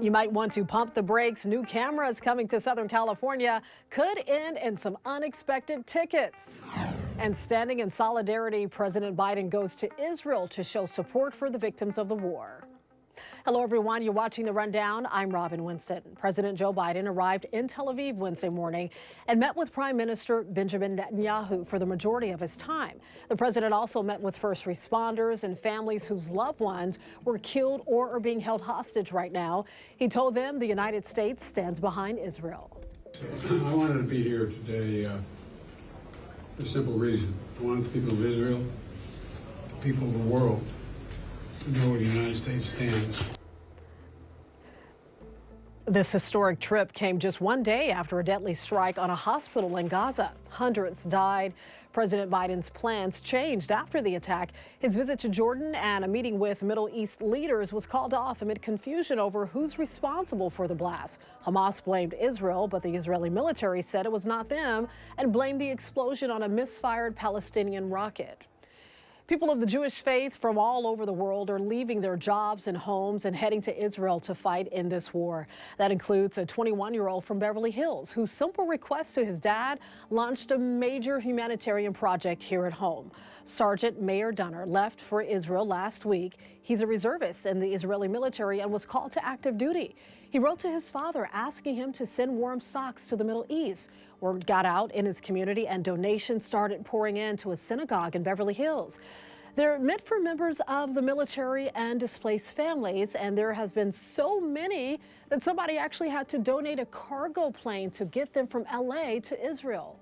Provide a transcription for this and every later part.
You might want to pump the brakes. New cameras coming to Southern California could end in some unexpected tickets. And standing in solidarity, President Biden goes to Israel to show support for the victims of the war. Hello, everyone. You're watching The Rundown. I'm Robin Winston. President Joe Biden arrived in Tel Aviv Wednesday morning and met with Prime Minister Benjamin Netanyahu for the majority of his time. The president also met with first responders and families whose loved ones were killed or are being held hostage right now. He told them the United States stands behind Israel. I wanted to be here today for a simple reason. I wanted the people of Israel, the people of the world, to know where the United States stands. This historic trip came just one day after a deadly strike on a hospital in Gaza. Hundreds died. President Biden's plans changed after the attack. His visit to Jordan and a meeting with Middle East leaders was called off amid confusion over who's responsible for the blast. Hamas blamed Israel, but the Israeli military said it was not them and blamed the explosion on a misfired Palestinian rocket. People of the Jewish faith from all over the world are leaving their jobs and homes and heading to Israel to fight in this war. That includes a 21-year-old from Beverly Hills whose simple request to his dad launched a major humanitarian project here at home. Sergeant Meir Dunner left for Israel last week. He's a reservist in the Israeli military and was called to active duty. He wrote to his father asking him to send warm socks to the Middle East. Word got out in his community and donations started pouring into a synagogue in Beverly Hills. They're meant for members of the military and displaced families, and there has been so many that somebody actually had to donate a cargo plane to get them from LA to Israel.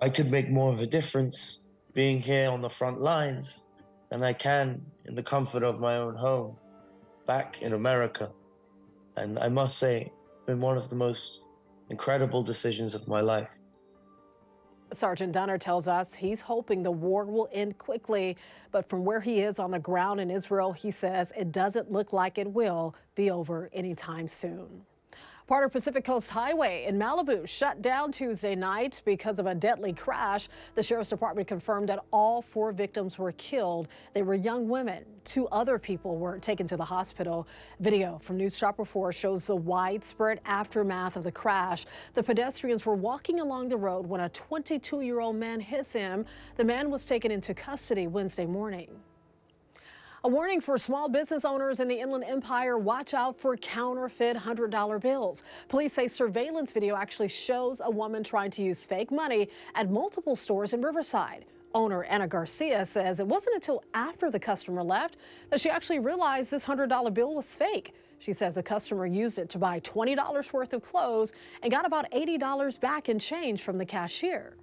I could make more of a difference being here on the front lines than I can in the comfort of my own home back in America. And I must say, it's been one of the most incredible decisions of my life. Sergeant Dunner tells us he's hoping the war will end quickly, but from where he is on the ground in Israel, he says it doesn't look like it will be over anytime soon. Part of Pacific Coast Highway in Malibu shut down Tuesday night because of a deadly crash. The Sheriff's Department confirmed that all 4 victims were killed. They were young women. 2 other people were taken to the hospital. Video from News Chopper 4 shows the widespread aftermath of the crash. The pedestrians were walking along the road when a 22-year-old man hit them. The man was taken into custody Wednesday morning. A warning for small business owners in the Inland Empire. Watch out for counterfeit $100 bills. Police say surveillance video actually shows a woman trying to use fake money at multiple stores in Riverside. Owner Anna Garcia says it wasn't until after the customer left that she actually realized this $100 bill was fake. She says a customer used it to buy $20 worth of clothes and got about $80 back in change from the cashier.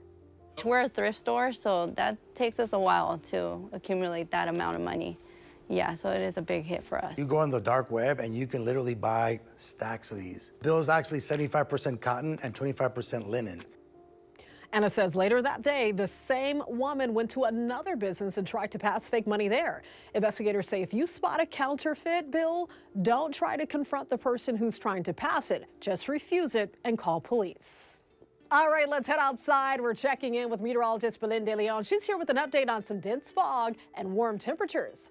We're a thrift store, so that takes us a while to accumulate that amount of money. Yeah, so it is a big hit for us. You go on the dark web and you can literally buy stacks of these. Bill is actually 75% cotton and 25% linen. Anna says later that day, the same woman went to another business and tried to pass fake money there. Investigators say if you spot a counterfeit bill, don't try to confront the person who's trying to pass it. Just refuse it and call police. All right, let's head outside. We're checking in with meteorologist Belinda De Leon. She's here with an update on some dense fog and warm temperatures.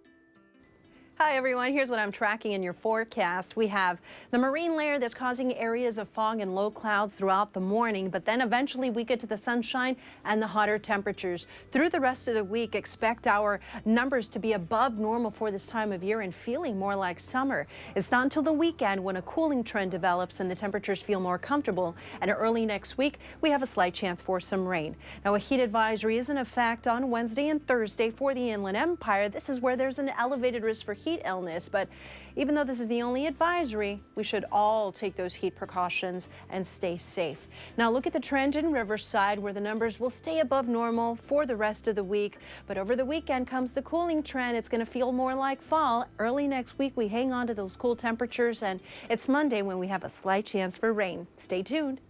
Hi everyone, here's what I'm tracking in your forecast. We have the marine layer that's causing areas of fog and low clouds throughout the morning, but then eventually we get to the sunshine and the hotter temperatures. Through the rest of the week, expect our numbers to be above normal for this time of year and feeling more like summer. It's not until the weekend when a cooling trend develops and the temperatures feel more comfortable. And early next week, we have a slight chance for some rain. Now, a heat advisory is in effect on Wednesday and Thursday for the Inland Empire. This is where there's an elevated risk for heat illness, but even though this is the only advisory, we should all take those heat precautions and stay safe. Now look at the trend in Riverside, where the numbers will stay above normal for the rest of the week, but over the weekend comes the cooling trend. It's going to feel more like fall. Early next week we hang on to those cool temperatures, and it's Monday when we have a slight chance for rain. Stay tuned.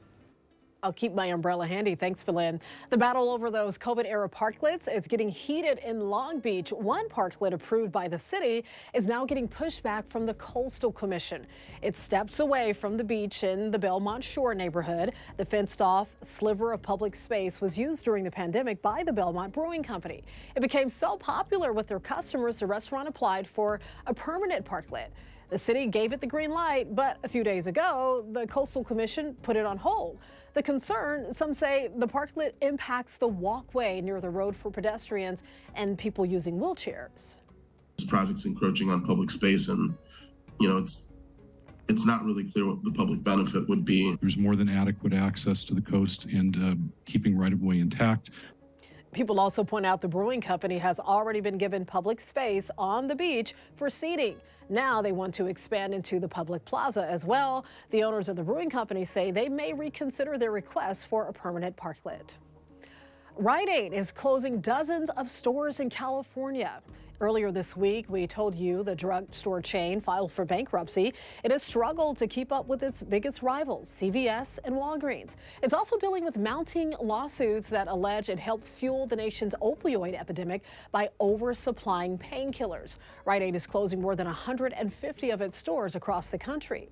I'll keep my umbrella handy. Thanks, Philin. The battle over those COVID-era parklets is getting heated in Long Beach. One parklet approved by the city is now getting pushback from the Coastal Commission. It's steps away from the beach in the Belmont Shore neighborhood. The fenced-off sliver of public space was used during the pandemic by the Belmont Brewing Company. It became so popular with their customers, the restaurant applied for a permanent parklet. The city gave it the green light, but a few days ago, the Coastal Commission put it on hold. The concern, some say the parklet impacts the walkway near the road for pedestrians and people using wheelchairs. This project's encroaching on public space, and it's not really clear what the public benefit would be. There's more than adequate access to the coast and keeping right-of-way intact. People also point out the brewing company has already been given public space on the beach for seating. Now they want to expand into the public plaza as well. The owners of the brewing company say they may reconsider their request for a permanent parklet. Rite Aid is closing dozens of stores in California. Earlier this week, we told you the drugstore chain filed for bankruptcy. It has struggled to keep up with its biggest rivals, CVS and Walgreens. It's also dealing with mounting lawsuits that allege it helped fuel the nation's opioid epidemic by oversupplying painkillers. Rite Aid is closing more than 150 of its stores across the country.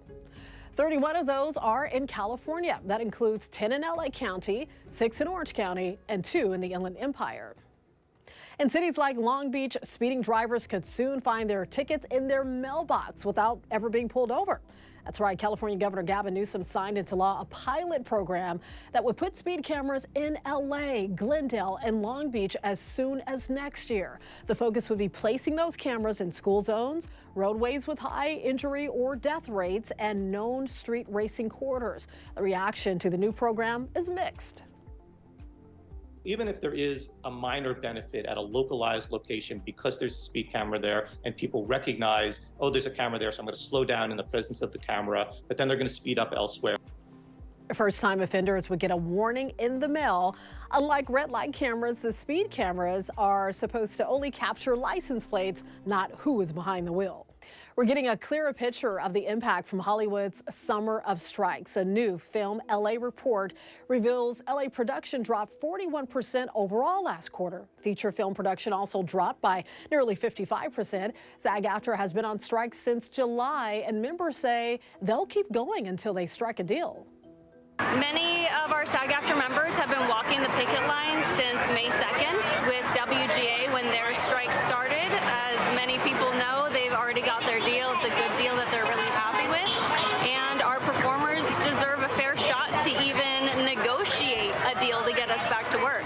31 of those are in California. That includes 10 in LA County, 6 in Orange County, and 2 in the Inland Empire. In cities like Long Beach, speeding drivers could soon find their tickets in their mailbox without ever being pulled over. That's right, California Governor Gavin Newsom signed into law a pilot program that would put speed cameras in LA, Glendale, and Long Beach as soon as next year. The focus would be placing those cameras in school zones, roadways with high injury or death rates, and known street racing corridors. The reaction to the new program is mixed. Even if there is a minor benefit at a localized location because there's a speed camera there and people recognize, oh, there's a camera there, so I'm going to slow down in the presence of the camera, but then they're going to speed up elsewhere. First-time offenders would get a warning in the mail. Unlike red light cameras, the speed cameras are supposed to only capture license plates, not who is behind the wheel. We're getting a clearer picture of the impact from Hollywood's summer of strikes. A new Film LA report reveals LA production dropped 41% overall last quarter. Feature film production also dropped by nearly 55%. SAG-aftra has been on strike since July, and members say they'll keep going until they strike a deal. Many of our SAG-aftra members have been walking the picket lines since May 2nd with WGA when their strike started. As many people know, they've already got their deal. It's a good deal that they're really happy with. And our performers deserve a fair shot to even negotiate a deal to get us back to work.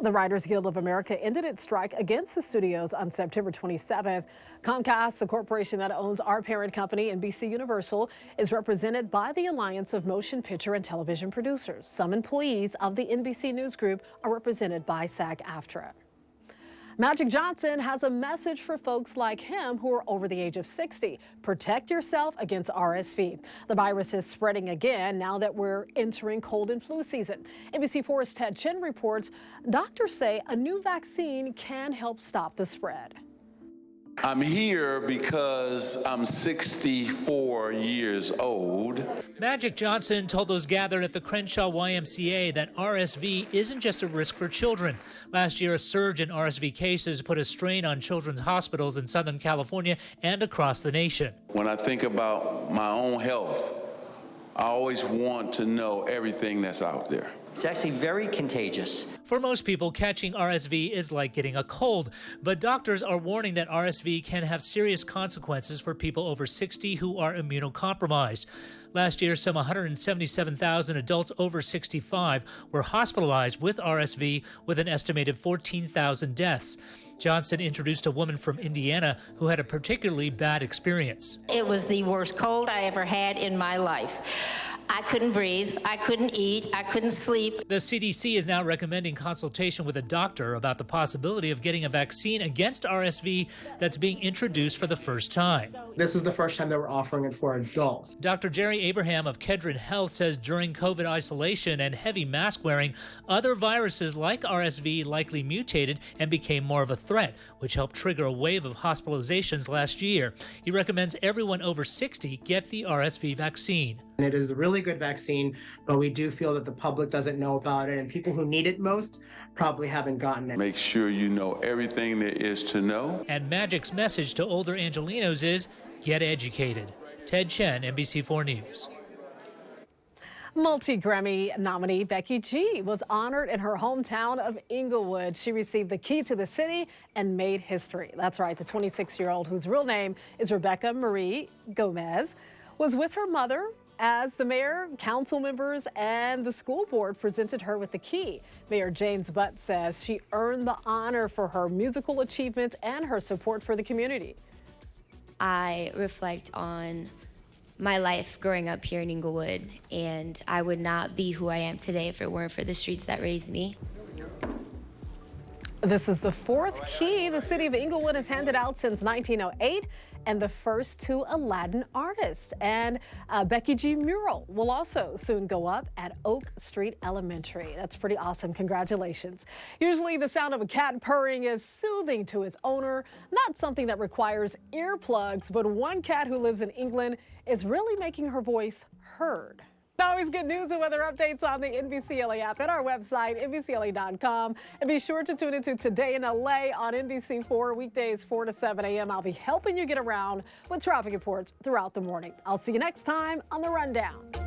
The Writers Guild of America ended its strike against the studios on September 27th. Comcast, the corporation that owns our parent company, NBC Universal, is represented by the Alliance of Motion Picture and Television Producers. Some employees of the NBC News Group are represented by SAG-aftra. Magic Johnson has a message for folks like him who are over the age of 60. Protect yourself against RSV. The virus is spreading again now that we're entering cold and flu season. NBC4's Ted Chin reports doctors say a new vaccine can help stop the spread. I'm here because I'm 64 years old. Magic Johnson told those gathered at the Crenshaw YMCA that RSV isn't just a risk for children. Last year, a surge in RSV cases put a strain on children's hospitals in Southern California and across the nation. When I think about my own health, I always want to know everything that's out there. It's actually very contagious. For most people, catching RSV is like getting a cold, but doctors are warning that RSV can have serious consequences for people over 60 who are immunocompromised. Last year, some 177,000 adults over 65 were hospitalized with RSV, with an estimated 14,000 deaths. Johnson introduced a woman from Indiana who had a particularly bad experience. It was the worst cold I ever had in my life. I couldn't breathe, I couldn't eat, I couldn't sleep. The CDC is now recommending consultation with a doctor about the possibility of getting a vaccine against RSV that's being introduced for the first time. This is the first time that we're offering it for adults. Dr. Jerry Abraham of Kedron Health says during COVID isolation and heavy mask wearing, other viruses like RSV likely mutated and became more of a threat, which helped trigger a wave of hospitalizations last year. He recommends everyone over 60 get the RSV vaccine. And it is really really good vaccine, but we do feel that the public doesn't know about it, and people who need it most probably haven't gotten it. Make sure you know everything there is to know. And Magic's message to older Angelenos is get educated. Ted Chen, NBC4 News. Multi-Grammy nominee Becky G was honored in her hometown of Inglewood. She received the key to the city and made history. That's right, the 26-year-old, whose real name is Rebecca Marie Gomez, was with her mother as the mayor, council members, and the school board presented her with the key. Mayor James Butt says she earned the honor for her musical achievements and her support for the community. I reflect on my life growing up here in Inglewood, and I would not be who I am today if it weren't for the streets that raised me. This is the fourth key the city of Inglewood has handed out since 1908, and the first to Aladdin artists. And Becky G mural will also soon go up at Oak Street Elementary. That's pretty awesome. Congratulations. Usually the sound of a cat purring is soothing to its owner, not something that requires earplugs, but one cat who lives in England is really making her voice heard. Always good news and weather updates on the NBCLA app at our website, NBCLA.com. And be sure to tune into Today in LA on NBC4 weekdays 4 to 7 a.m. I'll be helping you get around with traffic reports throughout the morning. I'll see you next time on The Rundown.